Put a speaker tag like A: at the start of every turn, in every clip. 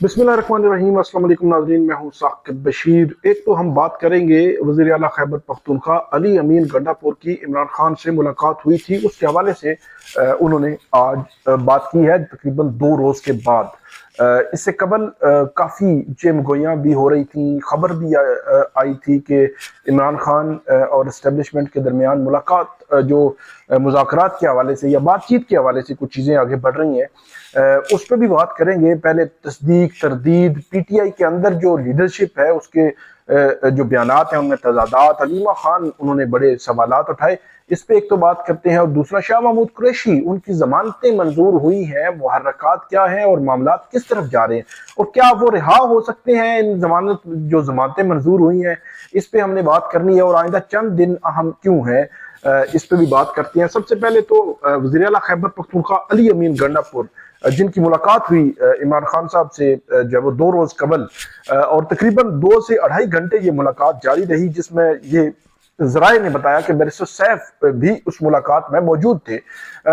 A: बिस्मिल्लाहिर्रहमानिर्रहीम। अस्सलाम वालेकुम नाज़रीन, मैं हूँ साकिब बशीर। एक तो हम बात करेंगे वज़ीर आला खैबर पख्तूनख्वा अली अमीन गंडापुर की इमरान खान से मुलाकात हुई थी, उसके हवाले से उन्होंने आज बात की है तकरीबन 2 रोज़ के बाद। इससे कबल काफ़ी चेमगोइयाँ भी हो रही थी, खबर भी आई थी कि इमरान खान और इस्टेब्लिशमेंट के दरमियान मुलाकात जो मुज़ाकरात के हवाले से या बातचीत के हवाले से कुछ चीज़ें आगे बढ़ रही हैं, उस पर भी बात करेंगे। पहले तस्दीक तरदीद, पीटीआई के अंदर जो लीडरशिप है उसके जो बयानात हैं उनमें तजादात, अलीमा खान उन्होंने बड़े सवालात उठाए, इस पे एक तो बात करते हैं। और दूसरा, शाह महमूद कुरैशी, उनकी जमानतें मंजूर हुई हैं, मुहर्रकात क्या हैं और मामलात किस तरफ जा रहे हैं और क्या वो रिहा हो सकते हैं इन जमानतें मंजूर हुई हैं, इस पे हमने बात करनी है। और आइंदा चंद दिन अहम क्यों है, इस पे भी बात करते हैं। सबसे पहले तो वज़ीर आला खैबर पख्तूनख्वा अली अमीन गंडापुर, जिनकी मुलाकात हुई इमरान खान साहब से जब वो 2 रोज कबल, और तकरीबन 2 से 2.5 घंटे ये मुलाकात जारी रही, जिसमें ये जराए ने बताया कि बैरिस्टर सैफ भी उस मुलाकात में मौजूद थे।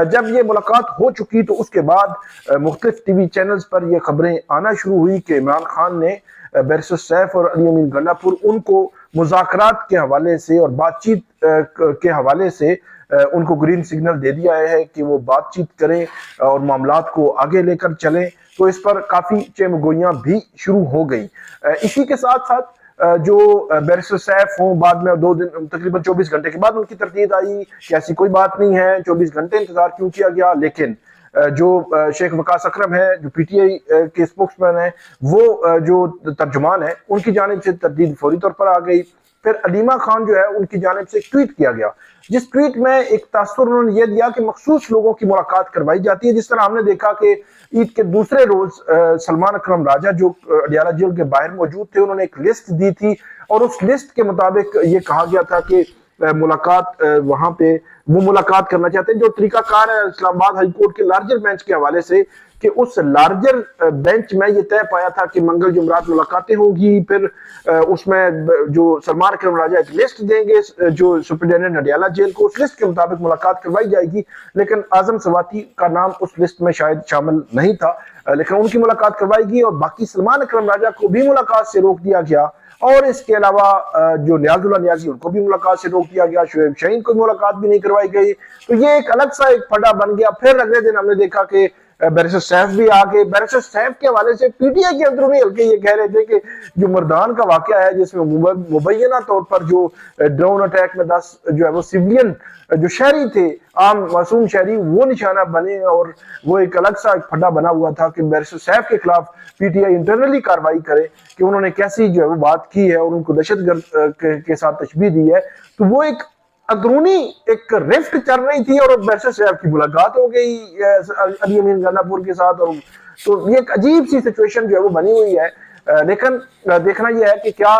A: जब ये मुलाकात हो चुकी तो उसके बाद मुख्तलिफ टीवी चैनल्स पर यह खबरें आना शुरू हुई कि इमरान खान ने बैरिस्टर सैफ और अली अमीन गंडापुर उनको मुज़ाकरात के हवाले से और बातचीत के हवाले से उनको ग्रीन सिग्नल दे दिया है कि वो बातचीत करें और मामलात को आगे लेकर चलें। तो इस पर काफ़ी चेमगोइयाँ भी शुरू हो गई। इसी के साथ साथ जो बैरिस्टर सैफ हों, बाद में 2 दिन तकरीबन 24 घंटे के बाद उनकी तरदीद आई कि ऐसी कोई बात नहीं है, 24 घंटे इंतजार क्यों किया गया। लेकिन जो शेख वकास अकरम है, जो पीटीआई के स्पोक्समैन है, वो जो तर्जुमान है, उनकी जानिब से तरदीद फौरी तौर पर आ गई। फिर अलीमा खान जो है उनकी जानिब से एक ट्वीट किया गया, जिस ट्वीट में एक तासुर उन्होंने ये दिया कि मखसूस लोगों की मुलाकात करवाई जाती है। जिस तरह हमने देखा कि ईद के दूसरे रोज सलमान अकरम राजा जो अडियाला जेल के बाहर मौजूद थे, उन्होंने एक लिस्ट दी थी और उस लिस्ट के मुताबिक ये कहा गया था कि मुलाकात वहां पे वो मुलाकात करना चाहते हैं। जो तरीकाकार है इस्लामाबाद हाई कोर्ट के लार्जर बेंच के हवाले से, कि उस लार्जर बेंच में ये तय पाया था कि मंगल जुमरात मुलाकातें होगी। फिर उसमें जो सलमान अकरम राजा एक लिस्ट देंगे जो सुप्रिंटेंडेंट अडियाला जेल को, उस लिस्ट के मुताबिक मुलाकात करवाई जाएगी। लेकिन आजम सवाती का नाम उस लिस्ट में शायद शामिल नहीं था, लेकिन उनकी मुलाकात करवाएगी। और बाकी सलमान अकरम राजा को भी मुलाकात से रोक दिया गया, और इसके अलावा जो नियाजुल्लाह नियाजी उनको भी मुलाकात से रोक दिया गया, शुएब शाहीन को मुलाकात भी नहीं करवाई गई। तो ये एक अलग सा एक फटा बन गया। फिर अगले दिन हमने देखा कि बैरिस्टर सैफ भी आ गए। बैरिस्टर सैफ के हवाले से पीटीआई के अंदरूनी हल्के ये कह रहे थे कि जो मर्दान का वाकया है, जिसमें मुबैना तौर पर जो ड्रोन अटैक में 10 जो है वो सिविलियन जो शहरी थे, आम मासूम शहरी, वो निशाना बने, और वो एक अलग सा एक फड्डा बना हुआ था कि बैरिस्टर सैफ के खिलाफ पीटीआई इंटरनली कार्रवाई करे कि उन्होंने कैसी जो है वो बात की है और उनको दहशतगर्द के साथ तशबीह दी है। तो वो एक अंदरूनी एक रिफ्ट चल रही थी और बैरिस्टर सैफ की मुलाकात हो गई अली अमीन गंडापुर के साथ। और तो ये एक अजीब सी सिचुएशन जो है वो बनी हुई है। लेकिन देखना यह है कि क्या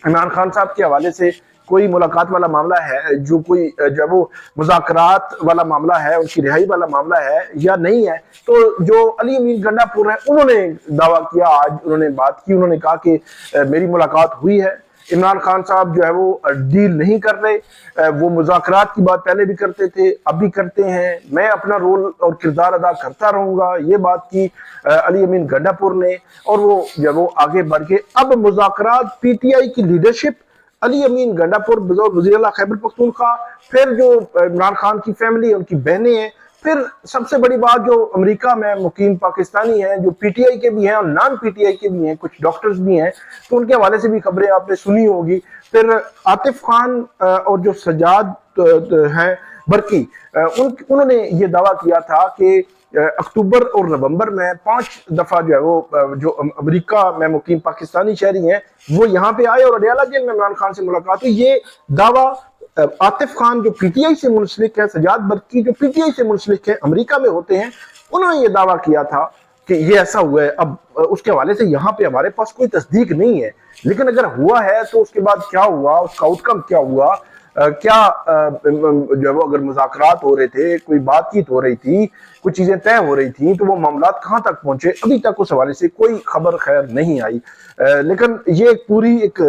A: इमरान खान साहब के हवाले से कोई मुलाकात वाला मामला है, जो कोई जो है वो मुज़ाकरात वाला मामला है, उनकी रिहाई वाला मामला है या नहीं है। तो जो अली अमीन गंडापुर है, उन्होंने दावा किया, आज उन्होंने बात की, उन्होंने कहा कि मेरी मुलाकात हुई है। इमरान खान साहब जो है वो डील नहीं कर रहे, वो मुज़ाकरात की बात पहले भी करते थे, अब भी करते हैं, मैं अपना रोल और किरदार अदा करता रहूंगा, ये बात की अली अमीन गंडापुर ने। और वो जब वो आगे बढ़ के अब मुज़ाकरात पीटीआई की लीडरशिप, अली अमीन गंडापुर बतौर वज़ीर आला खैबर पख्तूनख्वा, फिर जो इमरान खान की फैमिली, उनकी बहनें हैं, फिर सबसे बड़ी बात जो अमेरिका में मुकीम पाकिस्तानी हैं, जो पीटीआई के भी हैं और नॉन पीटीआई के भी हैं, कुछ डॉक्टर्स भी हैं, तो उनके हवाले से भी खबरें आपने सुनी होगी। फिर आतिफ खान और जो सजाद हैं बरकी, उन्होंने ये दावा किया था कि अक्टूबर और नवंबर में 5 दफा जो है वो जो अमेरिका में मुकीम पाकिस्तानी शहरी हैं वो यहाँ पे आए और अडियाला जेल में इमरान खान से मुलाकात हुई। ये दावा आतिफ खान जो पीटीआई से मुंसलिक है, सजाद बरकी जो पीटीआई से मुंसलिक है, अमेरिका में होते हैं, उन्होंने ये दावा किया था कि ये ऐसा हुआ है। अब उसके हवाले से यहाँ पे हमारे पास कोई तस्दीक नहीं है, लेकिन अगर हुआ है तो उसके बाद क्या हुआ, उसका आउटकम क्या हुआ, کیا جو ہے وہ اگر مذاکرات ہو رہے تھے، کوئی بات چیت ہو رہی تھی، کچھ چیزیں طے ہو رہی تھیں، تو وہ معاملات کہاں تک پہنچے؟ ابھی تک اس حوالے سے کوئی خبر خیر نہیں آئی۔ لیکن یہ ایک پوری ایک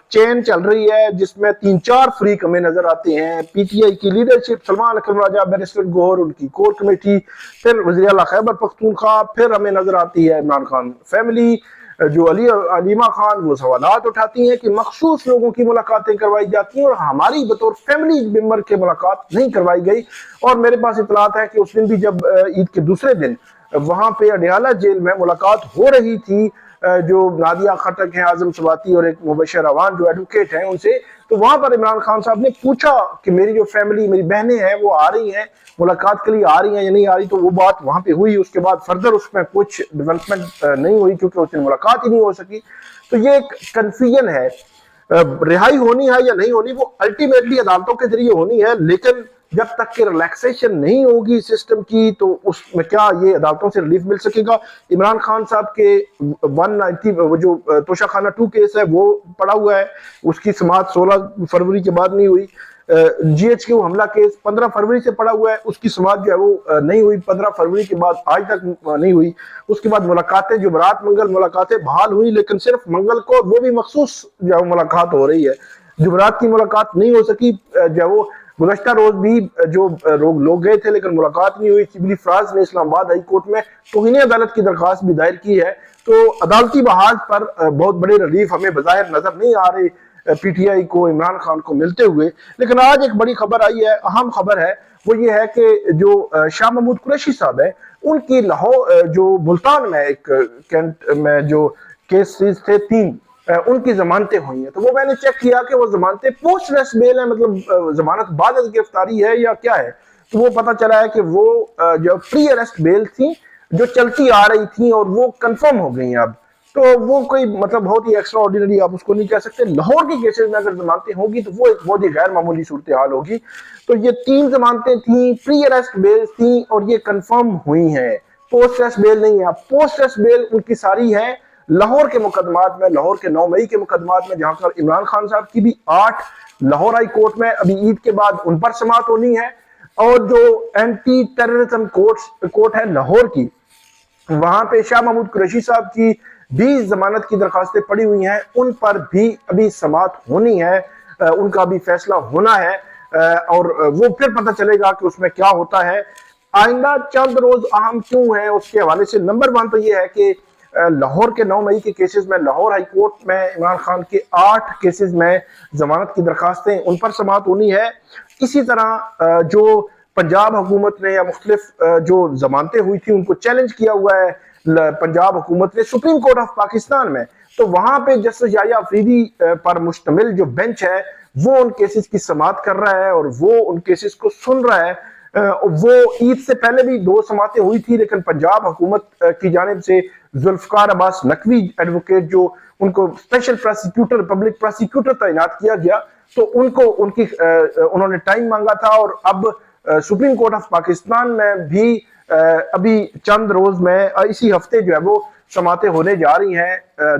A: چین چل رہی ہے جس میں 3-4 فریق ہمیں نظر آتے ہیں۔ پی ٹی آئی کی لیڈرشپ، سلمان اکرم راجہ، بیرسٹر گوہر، ان کی کور کمیٹی، پھر وزیر اعلیٰ خیبر پختونخوا، پھر ہمیں نظر آتی ہے عمران خان فیملی، جو علیمہ خان وہ سوالات اٹھاتی ہیں کہ مخصوص لوگوں کی ملاقاتیں کروائی جاتی ہیں اور ہماری بطور فیملی ممبر کے ملاقات نہیں کروائی گئی۔ اور میرے پاس اطلاعات ہے کہ اس دن بھی جب عید کے دوسرے دن وہاں پہ اڈیالہ جیل میں ملاقات ہو رہی تھی جو نادیہ خٹک ہیں، اعظم سواتی اور ایک مبشر اوان جو ایڈوکیٹ ہیں ان سے، تو وہاں پر عمران خان صاحب نے پوچھا کہ میری جو فیملی، میری بہنیں ہیں وہ آ رہی ہیں ملاقات کے لیے، آ رہی ہیں یا نہیں آ رہی؟ تو وہ بات وہاں پہ ہوئی، اس کے بعد فردر اس میں کچھ ڈیولپمنٹ نہیں ہوئی کیونکہ اس دن ملاقات ہی نہیں ہو سکی۔ تو یہ ایک کنفیوژن ہے۔ رہائی ہونی ہے یا نہیں ہونی وہ الٹیمیٹلی عدالتوں کے ذریعے ہونی ہے، لیکن جب تک کہ ریلیکسیشن نہیں ہوگی سسٹم کی تو اس میں کیا یہ عدالتوں سے ریلیف مل سکے گا؟ عمران خان صاحب کے 190 جو توشہ خانہ 2 کیس ہے وہ پڑا ہوا ہے، اس کی سماعت 16 فروری کے بعد نہیں ہوئی۔ جی ایچ کیو حملہ کیس 15 فروری سے پڑا ہوا ہے، اس کی سماعت جو ہے وہ نہیں ہوئی، 15 فروری کے بعد آج تک نہیں ہوئی۔ اس کے بعد ملاقاتیں جمعرات منگل ملاقاتیں بحال ہوئی، لیکن صرف منگل کو وہ بھی مخصوص جو ہے ملاقات ہو رہی ہے، جمعرات کی ملاقات نہیں ہو سکی۔ جو ہے وہ گزشتہ روز بھی جو لوگ گئے تھے لیکن ملاقات نہیں ہوئی۔ شبلی فراز نے اسلام آباد ہائی کورٹ میں توہین عدالت کی درخواست بھی دائر کی ہے۔ تو عدالتی بحاث پر بہت بڑے ریلیف ہمیں بظاہر نظر نہیں آ رہے پی ٹی آئی کو، عمران خان کو ملتے ہوئے۔ لیکن آج ایک بڑی خبر آئی ہے، اہم خبر ہے، وہ یہ ہے کہ جو شاہ محمود قریشی صاحب ہے ان کی لاہور جو ملتان میں ایک کینٹ میں جو کیسز تھے 3 ان کی ضمانتیں ہوئی ہیں۔ تو وہ میں نے چیک کیا کہ وہ ضمانتیں پوسٹ ریسٹ بیل ہیں، مطلب ضمانت بعد از گرفتاری ہے یا کیا ہے؟ تو وہ پتہ چلا ہے کہ وہ جو پری اریسٹ بیل تھیں جو چلتی آ رہی تھیں اور وہ کنفرم ہو گئی ہیں اب۔ تو وہ کوئی مطلب بہت ہی ایکسٹرا آرڈینری آپ اس کو نہیں کہہ سکتے۔ لاہور کی کیسز میں اگر ضمانتیں ہوں گی تو وہ ایک بہت ہی غیر معمولی صورتحال ہوگی۔ تو یہ 3 ضمانتیں تھیں، پری اریسٹ بیل تھیں اور یہ کنفرم ہوئی ہیں، پوسٹ ریسٹ بیل نہیں ہے۔ پوسٹ ریسٹ بیل ان کی ساری ہے لاہور کے مقدمات میں، لاہور کے 9 مئی کے مقدمات میں، جہاں پر عمران خان صاحب کی بھی 8 لاہور ہائی کورٹ میں ابھی عید کے بعد ان پر سماعت ہونی ہے، اور جو اینٹی ٹیررزم کورٹ ہے لاہور کی، وہاں پہ شاہ محمود قریشی صاحب کی 20 ضمانت کی درخواستیں پڑی ہوئی ہیں، ان پر بھی ابھی سماعت ہونی ہے، ان کا بھی فیصلہ ہونا ہے، اور وہ پھر پتہ چلے گا کہ اس میں کیا ہوتا ہے۔ آئندہ چند روز اہم کیوں ہیں اس کے حوالے سے نمبر 1 تو یہ ہے کہ لاہور کے 9 مئی کے کیسز میں، لاہور ہائی کورٹ میں عمران خان کے 8 کیسز میں ضمانت کی درخواستیں ان پر سماعت ہونی ہے۔ اسی طرح جو پنجاب حکومت نے یا مختلف جو ضمانتیں ہوئی تھی ان کو چیلنج کیا ہوا ہے پنجاب حکومت نے سپریم کورٹ آف پاکستان میں، تو وہاں پہ جسٹس یحییٰ افریدی پر مشتمل جو بینچ ہے وہ ان کیسز کی سماعت کر رہا ہے اور وہ ان کیسز کو سن رہا ہے۔ وہ عید سے پہلے بھی 2 سماعتیں ہوئی تھی، لیکن پنجاب حکومت کی جانب سے ذوالفقار عباس نقوی ایڈوکیٹ جو ان کو اسپیشل پروسیکیوٹر، پبلک پروسیکیوٹر تعینات کیا گیا، تو انہوں نے ٹائم مانگا تھا، اور اب سپریم کورٹ آف پاکستان میں بھی ابھی چند روز میں اسی ہفتے جو ہے وہ سماعتیں ہونے جا رہی ہیں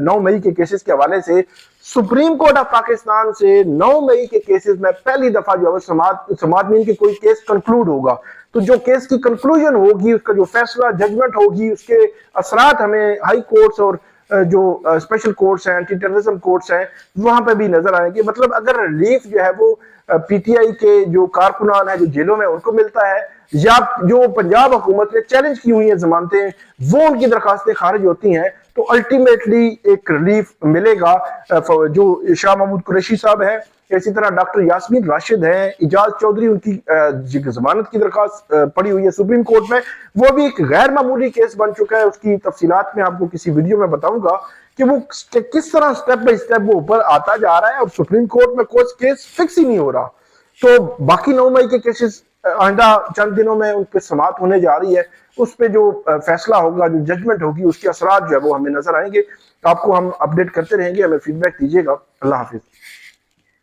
A: 9 مئی کے کیسز کے حوالے سے۔ سپریم کورٹ آف پاکستان سے 9 مئی کے کیسز میں پہلی دفعہ جو ہے سماعت میں ان کی کوئی کیس کنکلوڈ ہوگا، تو جو کیس کی کنکلوژن ہوگی، اس کا جو فیصلہ ججمنٹ ہوگی، اس کے اثرات ہمیں ہائی کورٹس اور جو اسپیشل کورٹس ہیں، اینٹی ٹیررزم کورٹس ہیں، وہاں پہ بھی نظر آئیں گے۔ مطلب اگر ریلیف جو ہے وہ پی ٹی آئی کے جو کارکنان ہیں جو جیلوں میں ان کو ملتا ہے، یا جو پنجاب حکومت نے چیلنج کی ہوئی ہیں ضمانتیں وہ ان کی درخواستیں خارج ہوتی ہیں، تو الٹیمیٹلی ایک ریلیف ملے گا جو شاہ محمود قریشی صاحب ہیں۔ اسی طرح ڈاکٹر یاسمین راشد ہیں، اعجاز چودھری، ان کی ضمانت کی درخواست پڑی ہوئی ہے سپریم کورٹ میں، وہ بھی ایک غیر معمولی کیس بن چکا ہے۔ اس کی تفصیلات میں آپ کو کسی ویڈیو میں بتاؤں گا کہ وہ کس طرح سٹیپ بائی سٹیپ وہ اوپر آتا جا رہا ہے، اور سپریم کورٹ میں کوئی کیس فکس ہی نہیں ہو رہا۔ تو باقی 9 مئی کے کیسز آئندہ چند دنوں میں ان پہ سماعت ہونے جا رہی ہے، اس پہ جو فیصلہ ہوگا، جو ججمنٹ ہوگی، اس کے اثرات جو ہے وہ ہمیں نظر آئیں گے۔ آپ کو ہم اپڈیٹ کرتے رہیں گے، ہمیں فیڈ بیک دیجیے گا۔ اللہ حافظ۔